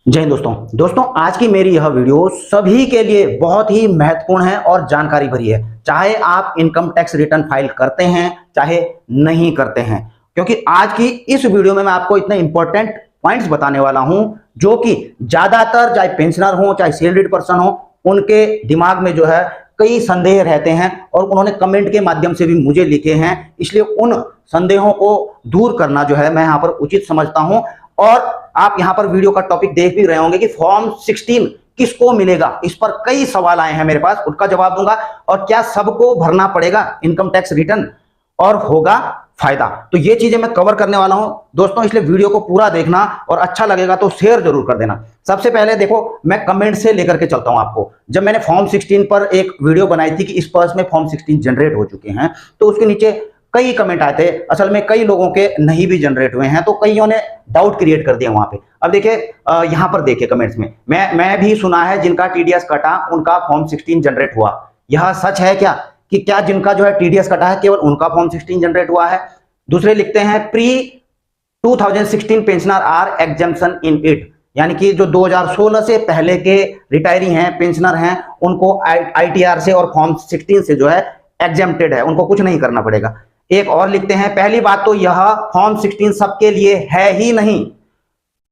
जय हिंद दोस्तों आज की मेरी यह वीडियो सभी के लिए बहुत ही महत्वपूर्ण है और जानकारी भरी है। चाहे आप इनकम टैक्स रिटर्न फाइल करते हैं चाहे नहीं करते हैं, क्योंकि आज की इस वीडियो में मैं आपको इतने इंपॉर्टेंट पॉइंट्स बताने वाला हूं जो कि ज्यादातर चाहे पेंशनर हो चाहे सैलरीड पर्सन हो, उनके दिमाग में जो है कई संदेह रहते हैं और उन्होंने कमेंट के माध्यम से भी मुझे लिखे हैं। इसलिए उन संदेहों को दूर करना जो है मैं यहाँ पर उचित समझता हूं। और आप यहां पर वीडियो का टॉपिक देख भी रहे होंगे कि फॉर्म 16 किसको मिलेगा, इस पर कई सवाल आए हैं मेरे पास, उसका जवाब दूंगा। और क्या सबको भरना पड़ेगा इनकम टैक्स रिटर्न और होगा फायदा, तो ये चीजें मैं कवर करने वाला हूं दोस्तों। इसलिए वीडियो को पूरा देखना और अच्छा लगेगा तो शेयर जरूर कर देना। सबसे पहले देखो, मैं कमेंट से लेकर के चलता हूं आपको। जब मैंने फॉर्म 16 पर एक वीडियो बनाई थी कि इस पर्स में फॉर्म 16 जनरेट हो चुके हैं, तो उसके नीचे कई कमेंट आए थे। असल में कई लोगों के नहीं भी जनरेट हुए हैं, तो कईयों ने डाउट क्रिएट कर दिया वहां पे। अब देखिए, यहां पर देखिए कमेंट्स में मैं भी सुना है जिनका टीडीएस कटा उनका फॉर्म 16 जनरेट हुआ। यह सच है क्या कि क्या जिनका जो है टीडीएस कटा है केवल उनका फॉर्म 16 जनरेट हुआ है? दूसरे लिखते हैं pre 2016 pensioner are exemption in it, यानी कि जो 2016 से पहले के रिटायरी हैं, पेंशनर हैं, उनको आईटीआर से और फॉर्म 16 से जो है एग्जेम्प्टेड है, उनको कुछ नहीं करना पड़ेगा। एक और लिखते हैं, पहली बात तो यह फॉर्म 16 सबके लिए है ही नहीं,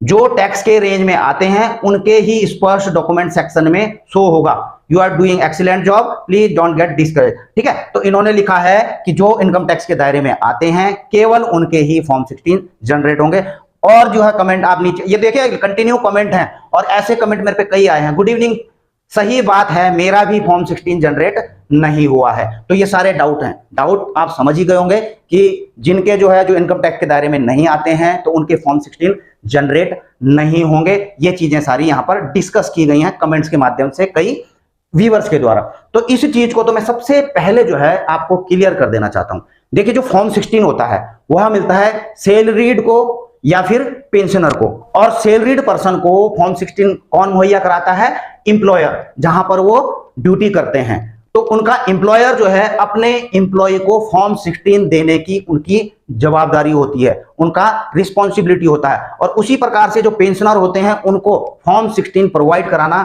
जो टैक्स के रेंज में आते हैं उनके ही स्पर्श डॉक्यूमेंट सेक्शन में शो होगा। You are doing excellent job, please don't get discourage. ठीक है, तो इन्होंने लिखा है कि जो इनकम टैक्स के दायरे में आते हैं केवल उनके ही फॉर्म 16 जनरेट होंगे। और जो है कमेंट आप नीचे ये देखिए, कंटिन्यू कमेंट हैं और ऐसे कमेंट मेरे पे कई आए हैं। गुड इवनिंग, सही बात है, मेरा भी फॉर्म 16 जनरेट नहीं हुआ है। तो ये सारे डाउट हैं, डाउट आप समझ ही गए होंगे कि जिनके जो है जो इनकम टैक्स के दायरे में नहीं आते हैं तो उनके फॉर्म 16 जनरेट नहीं होंगे। ये चीजें सारी यहां पर डिस्कस की गई हैं कमेंट्स के माध्यम से कई व्यूअर्स के द्वारा। तो इस चीज को तो मैं सबसे पहले जो है आपको क्लियर कर देना चाहता हूं। देखिए, जो फॉर्म 16 होता है वह मिलता है सैलरीड को या फिर पेंशनर को, और सैलरीड पर्सन को फॉर्म 16 कौन मुहैया कराता है? इंप्लॉयर, जहां पर वो ड्यूटी करते हैं। तो उनका इंप्लॉयर जो है अपने इंप्लॉय को फॉर्म 16 देने की उनकी जवाबदारी होती है, उनका रिस्पॉन्सिबिलिटी होता है। और उसी प्रकार से जो पेंशनर होते हैं उनको फॉर्म 16 प्रोवाइड कराना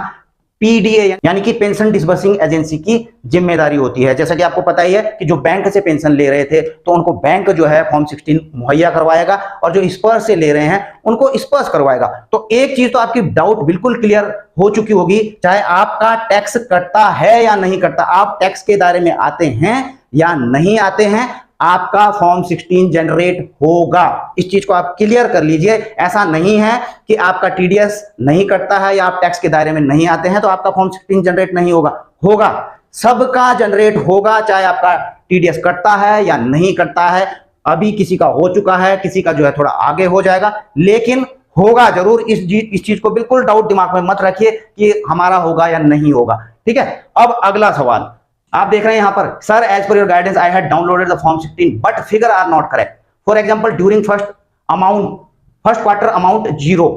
पीडीए यानी कि पेंशन डिसबर्सिंग एजेंसी की जिम्मेदारी होती है। जैसा कि आपको पता ही है कि जो बैंक से पेंशन ले रहे थे तो उनको बैंक जो है फॉर्म 16 मुहैया करवाएगा, और जो स्पर्श से ले रहे हैं उनको स्पर्श करवाएगा। तो एक चीज तो आपकी डाउट बिल्कुल क्लियर हो चुकी होगी, चाहे आपका टैक्स कटता है या नहीं कटता, आप टैक्स के दायरे में आते हैं या नहीं आते हैं, आपका फॉर्म 16 जनरेट होगा। इस चीज को आप क्लियर कर लीजिए। ऐसा नहीं है कि आपका टीडीएस नहीं कटता है या आप टैक्स के दायरे में नहीं आते हैं तो आपका फॉर्म 16 जनरेट नहीं होगा, होगा, सबका जनरेट होगा, चाहे आपका टीडीएस कटता है या नहीं कटता है। अभी किसी का हो चुका है, किसी का जो है थोड़ा आगे हो जाएगा, लेकिन होगा जरूर। इस चीज को बिल्कुल डाउट दिमाग में मत रखिए कि हमारा होगा या नहीं होगा। ठीक है, अब अगला सवाल आप देख रहे हैं यहां पर, sir as per your guidance I had downloaded the form 16 but figure are not correct. For example during first quarter amount 0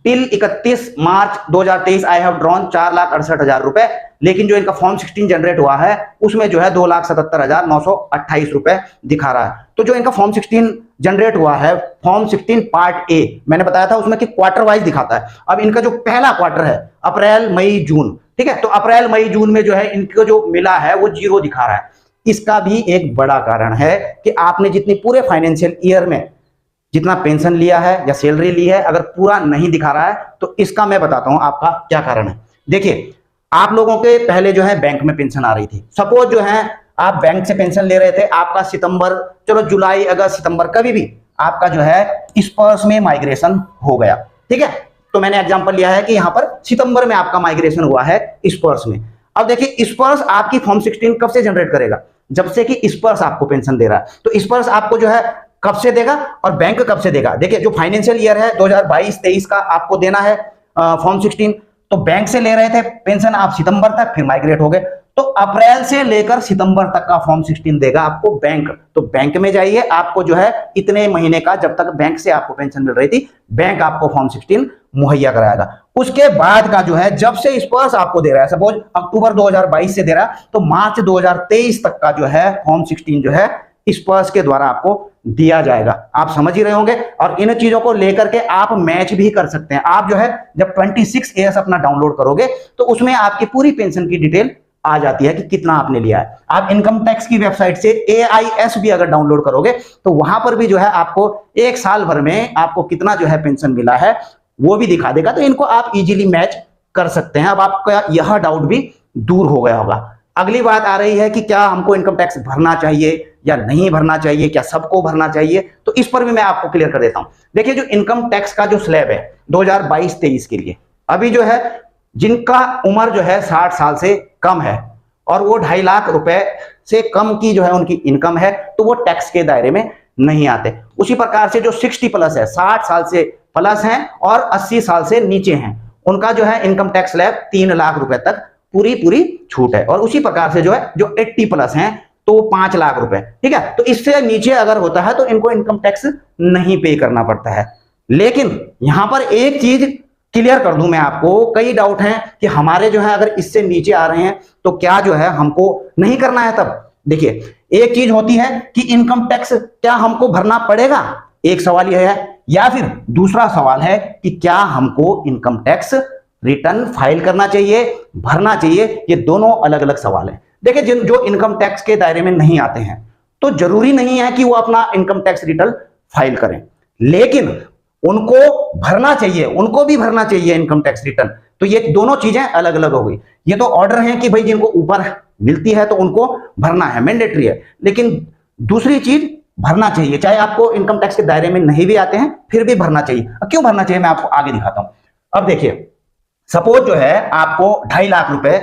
till 31 March 2023 I have drawn 4,68,000 रुपए, लेकिन जो इनका फॉर्म 16 जनरेट हुआ है उसमें जो है 2,77,928 रुपए दिखा रहा है। तो जो इनका फॉर्म 16 जनरेट हुआ है, फॉर्म 16 पार्ट ए, मैंने बताया था उसमें कि क्वार्टर वाइज दिखाता है। अब इनका जो पहला क्वार्टर है अप्रैल मई जून, ठीक है, तो अप्रैल मई जून में जो है इनको जो मिला है वो 0 दिखा रहा है। इसका भी एक बड़ा कारण है कि आपने जितनी पूरे फाइनेंशियल ईयर में जितना पेंशन लिया है या सैलरी ली है, अगर पूरा नहीं दिखा रहा है तो इसका मैं बताता हूं आपका क्या कारण है। देखिए, आप लोगों के पहले जो है बैंक में पेंशन आ रही थी, सपोज जो है आप बैंक से पेंशन ले रहे थे, आपका सितंबर, चलो जुलाई अगस्त सितंबर कभी भी आपका जो है स्पर्श में माइग्रेशन हो गया। ठीक है, तो मैंने एग्जांपल लिया है कि यहां पर सितंबर में आपका माइग्रेशन हुआ है स्पर्श में। अब देखिए, स्पर्श आपकी फॉर्म 16 कब से जनरेट करेगा? जब से कि स्पर्श आपको पेंशन दे रहा है। तो स्पर्श आपको जो है कब से देगा और बैंक कब से देगा? देखिए, जो फाइनेंशियल ईयर है 2022-23 का आपको देना है फॉर्म 16, तो बैंक से ले रहे थे पेंशन आप सितंबर तक, फिर माइग्रेट हो गए, तो अप्रैल से लेकर सितंबर तक का फॉर्म 16 देगा आपको बैंक। तो बैंक में जाइए, आपको जो है इतने महीने का, जब तक बैंक से आपको पेंशन मिल रही थी, बैंक आपको फॉर्म 16 मुहैया कराएगा। उसके बाद का जो है, जब से स्पर्श आपको दे रहा है, सपोज अक्टूबर 2022 से दे रहा है, तो मार्च 2023 तक का जो है फॉर्म 16 जो है स्पर्श के द्वारा आपको दिया जाएगा। आप समझ ही रहे होंगे। और इन चीजों को लेकर के आप मैच भी कर सकते हैं। आप जो है जब 26AS अपना डाउनलोड करोगे तो उसमें आपकी पूरी पेंशन की डिटेल आ जाती है कि कितना आपने लिया है। आप इनकम टैक्स की वेबसाइट से AIS भी अगर डाउनलोड करोगे तो वहां पर भी जो है आपको एक साल भर में आपको कितना जो है पेंशन मिला है वो भी दिखा देगा। तो इनको आप इजीली मैच कर सकते हैं। अब आपका यह डाउट भी दूर हो गया होगा। अगली बात आ रही है कि क्या हमको इनकम टैक्स भरना चाहिए या नहीं भरना चाहिए, क्या सबको भरना चाहिए? तो इस पर भी मैं आपको क्लियर कर देता हूं। देखिए, जो इनकम टैक्स का जो स्लैब है 2022-23 के लिए, अभी जो है जिनका उम्र जो है 60 साल से कम है और वो 2.5 लाख रुपए से कम की जो है उनकी इनकम है, तो वो टैक्स के दायरे में नहीं आते। उसी प्रकार से जो 60 प्लस है, 60 साल से प्लस हैं और 80 साल से नीचे हैं, उनका जो है इनकम टैक्स स्लैब 3 लाख रुपए तक पूरी छूट है। और उसी प्रकार से जो है जो 80 प्लस हैं तो 5 लाख रुपए, ठीक है। तो इससे नीचे अगर होता है तो इनको इनकम टैक्स नहीं पे करना पड़ता है। लेकिन यहां पर एक चीज क्लियर कर दूं मैं आपको, कई डाउट हैं कि हमारे जो है अगर इससे नीचे आ रहे हैं तो क्या जो है हमको नहीं करना है। तब देखिए, एक चीज होती है कि इनकम टैक्स क्या हमको भरना पड़ेगा, एक सवाल यह है, या फिर दूसरा सवाल है कि क्या हमको इनकम टैक्स रिटर्न फाइल करना चाहिए, भरना चाहिए। ये दोनों अलग अलग सवाल हैं। देखिए, जिन जो इनकम टैक्स के दायरे में नहीं आते हैं तो जरूरी नहीं है कि वो अपना इनकम टैक्स रिटर्न फाइल करें, लेकिन उनको भरना चाहिए, उनको भी भरना चाहिए इनकम टैक्स रिटर्न। तो ये दोनों चीजें अलग अलग हो गई। ये तो ऑर्डर है कि भाई जिनको ऊपर मिलती है तो उनको भरना है, मैंडेटरी है। लेकिन दूसरी चीज भरना चाहिए, चाहे आपको इनकम टैक्स के दायरे में नहीं भी आते हैं फिर भी भरना चाहिए। क्यों भरना चाहिए मैं आपको आगे दिखाता हूं। अब देखिए, सपोज जो है आपको 2.5 लाख रुपए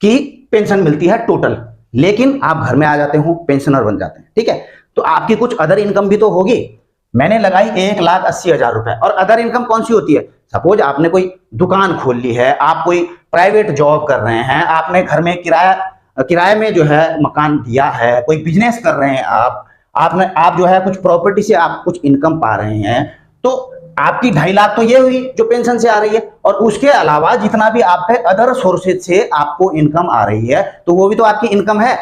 की पेंशन मिलती है टोटल, लेकिन आप घर में आ जाते हो, पेंशनर बन जाते हैं, ठीक है। तो आपकी कुछ अदर इनकम भी तो होगी। मैंने लगाई 1,80,000 रुपए। और अदर इनकम कौन सी होती है? सपोज आपने कोई दुकान खोल ली है, आप कोई प्राइवेट जॉब कर रहे हैं, आपने घर में किराए में जो है मकान दिया है, कोई बिजनेस कर रहे हैं आप जो है कुछ प्रॉपर्टी से आप कुछ इनकम पा रहे हैं, तो आपकी 2.5 लाख तो ये हुई जो पेंशन से आ रही है। और उसके अलावा जितना भी आप पे अदर सोर्सेज से आपको इनकम आ रही है तो वो भी तो आपकी इनकम है।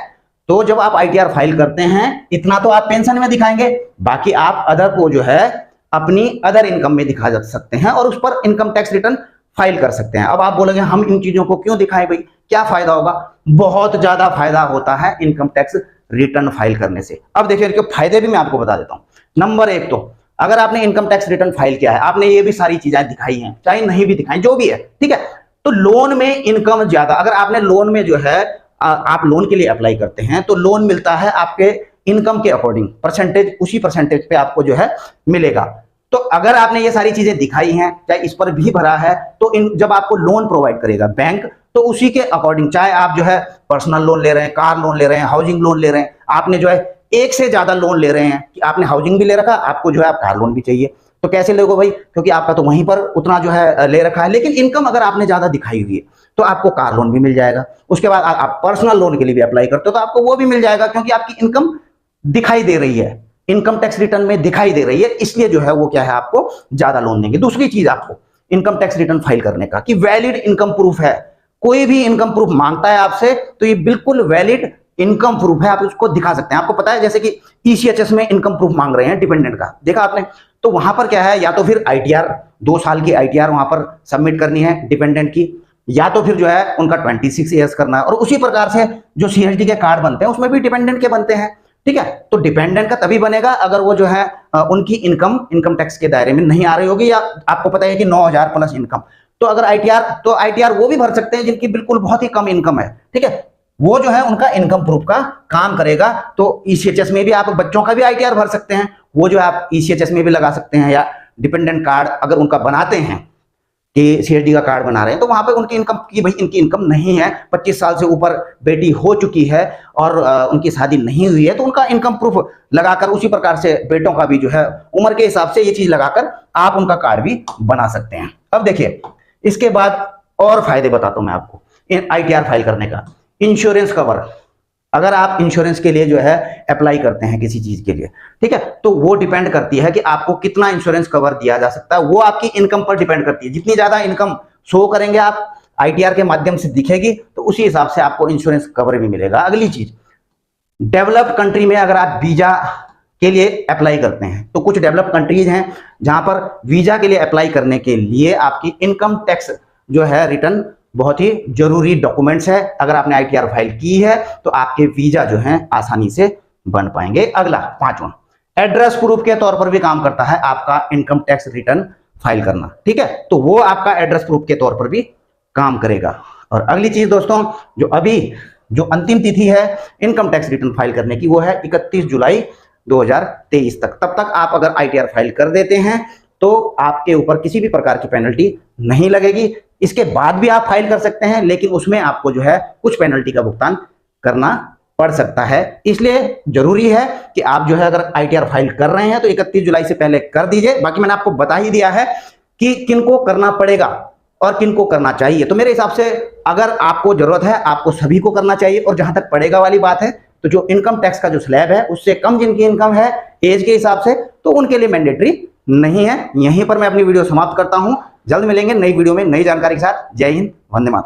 तो जब आप ITR फाइल करते हैं इतना तो आप पेंशन में दिखाएंगे, बाकी आप अदर को जो है अपनी अदर इनकम में दिखा जा सकते हैं और उस पर इनकम टैक्स रिटर्न फाइल कर सकते हैं। अब आप बोलेंगे हम इन चीजों को क्यों दिखाएं भाई, क्या फायदा होगा? बहुत ज्यादा फायदा होता है इनकम टैक्स रिटर्न फाइल करने से। अब देखिए, फायदे भी मैं आपको बता देता हूं। नंबर 1 तो अगर आपने इनकम टैक्स रिटर्न फाइल किया है, आपने ये भी सारी चीजें दिखाई हैं, चाहे नहीं भी दिखाई, जो भी है, ठीक है, तो लोन में इनकम ज्यादा, अगर आपने लोन में जो है आप लोन के लिए अप्लाई करते हैं तो लोन मिलता है आपके इनकम के अकॉर्डिंग, परसेंटेज, उसी परसेंटेज पे आपको जो है मिलेगा। तो अगर आपने ये सारी चीजें दिखाई हैं, चाहे इस पर भी भरा है, तो जब आपको लोन प्रोवाइड करेगा बैंक, तो उसी के अकॉर्डिंग, चाहे आप जो है पर्सनल लोन ले रहे हैं, कार लोन ले रहे हैं, हाउसिंग लोन ले रहे हैं, आपने जो है एक से ज्यादा लोन ले रहे हैं कि आपने हाउसिंग भी ले रखा, आपको जो है आप कार लोन भी चाहिए, तो कैसे लोगे भाई? क्योंकि आपका तो वहीं पर उतना जो है ले रखा है। लेकिन इनकम अगर आपने ज्यादा दिखाई हुई है तो आपको कार लोन भी मिल जाएगा। उसके बाद आप पर्सनल लोन के लिए भी अप्लाई करते हो तो आपको वो भी मिल जाएगा, क्योंकि आपकी इनकम दिखाई दे रही है, इनकम टैक्स रिटर्न में दिखाई दे रही है, इसलिए जो है वो क्या है आपको ज्यादा लोन देंगे। दूसरी चीज आपको इनकम टैक्स रिटर्न फाइल करने का कि वैलिड इनकम प्रूफ है। कोई भी इनकम प्रूफ मांगता है आपसे तो ये बिल्कुल वैलिड इनकम प्रूफ है, आप उसको दिखा सकते हैं। आपको पता है जैसे कि ECHS में इनकम प्रूफ मांग रहे हैं डिपेंडेंट का, देखा आपने? तो वहां पर क्या है, या तो फिर ITR 2 साल की ITR वहां पर सबमिट करनी है डिपेंडेंट की, या तो फिर जो है उनका 26 ईयर्स करना है। और उसी प्रकार से जो CSD के कार्ड बनते हैं उसमें भी डिपेंडेंट के बनते हैं, ठीक है। तो डिपेंडेंट का तभी बनेगा अगर वो जो है उनकी इनकम टैक्स के दायरे में नहीं आ रही होगी, या आपको पता है कि 9,000 प्लस इनकम। तो अगर ITR वो भी भर सकते हैं जिनकी बिल्कुल बहुत ही कम इनकम है, ठीक है, वो जो है उनका इनकम प्रूफ का काम करेगा। तो ECHS में भी आप बच्चों का भी ITR भर सकते हैं, वो जो है आप ECHS में भी लगा सकते हैं, या डिपेंडेंट कार्ड अगर उनका बनाते हैं कि CSD का कार्ड बना रहे हैं तो वहां पे उनकी इनकम की भाई इनकी इनकम नहीं है, 25 साल से ऊपर बेटी हो चुकी है और उनकी शादी नहीं हुई है, तो उनका इनकम प्रूफ लगाकर, उसी प्रकार से बेटों का भी जो है उम्र के हिसाब से ये चीज लगाकर आप उनका कार्ड भी बना सकते हैं। अब देखिए, इसके बाद और फायदे बताता हूं मैं आपको ITR फाइल करने का। इंश्योरेंस कवर, अगर आप इंश्योरेंस के लिए जो है अप्लाई करते हैं किसी चीज के लिए, ठीक है, तो वो डिपेंड करती है कि आपको कितना इंश्योरेंस कवर दिया जा सकता है, वो आपकी इनकम पर डिपेंड करती है। जितनी ज्यादा इनकम शो करेंगे आप, ITR के माध्यम से दिखेगी, तो उसी हिसाब से आपको इंश्योरेंस कवर भी मिलेगा। अगली चीज, डेवलप्ड कंट्री में अगर आप वीजा के लिए अप्लाई करते हैं। तो कुछ डेवलप कंट्रीज हैं जहां पर वीजा के लिए अप्लाई करने के लिए आपकी इनकम टैक्स जो है रिटर्न बहुत ही जरूरी डॉक्यूमेंट्स है। अगर आपने आईटीआर फाइल की है तो आपके वीजा जो है आसानी से बन पाएंगे। अगला 5वां, एड्रेस प्रूफ के तौर पर भी काम करता है आपका इनकम टैक्स रिटर्न फाइल करना, ठीक है। तो वो आपका एड्रेस प्रूफ के तौर पर भी काम करेगा। और अगली चीज दोस्तों, जो अंतिम तिथि है इनकम टैक्स रिटर्न फाइल करने की, वो है 31 जुलाई 2023 तक। तब तक आप अगर आईटीआर फाइल कर देते हैं तो आपके ऊपर किसी भी प्रकार की पेनल्टी नहीं लगेगी। इसके बाद भी आप फाइल कर सकते हैं, लेकिन उसमें आपको जो है कुछ पेनल्टी का भुगतान करना पड़ सकता है। इसलिए जरूरी है कि आप जो है अगर आईटीआर फाइल कर रहे हैं तो 31 जुलाई से पहले कर दीजिए। बाकी मैंने आपको बता ही दिया है कि किनको करना पड़ेगा और किनको करना चाहिए। तो मेरे हिसाब से अगर आपको जरूरत है आपको सभी को करना चाहिए। और जहां तक पड़ेगा वाली बात है, तो जो इनकम टैक्स का जो स्लैब है उससे कम जिनकी इनकम है एज के हिसाब से, तो उनके लिए मैंडेटरी नहीं है। यहीं पर मैं अपनी वीडियो समाप्त करता हूं। जल्द मिलेंगे नई वीडियो में नई जानकारी के साथ। जय हिंद, वंदे मातरम।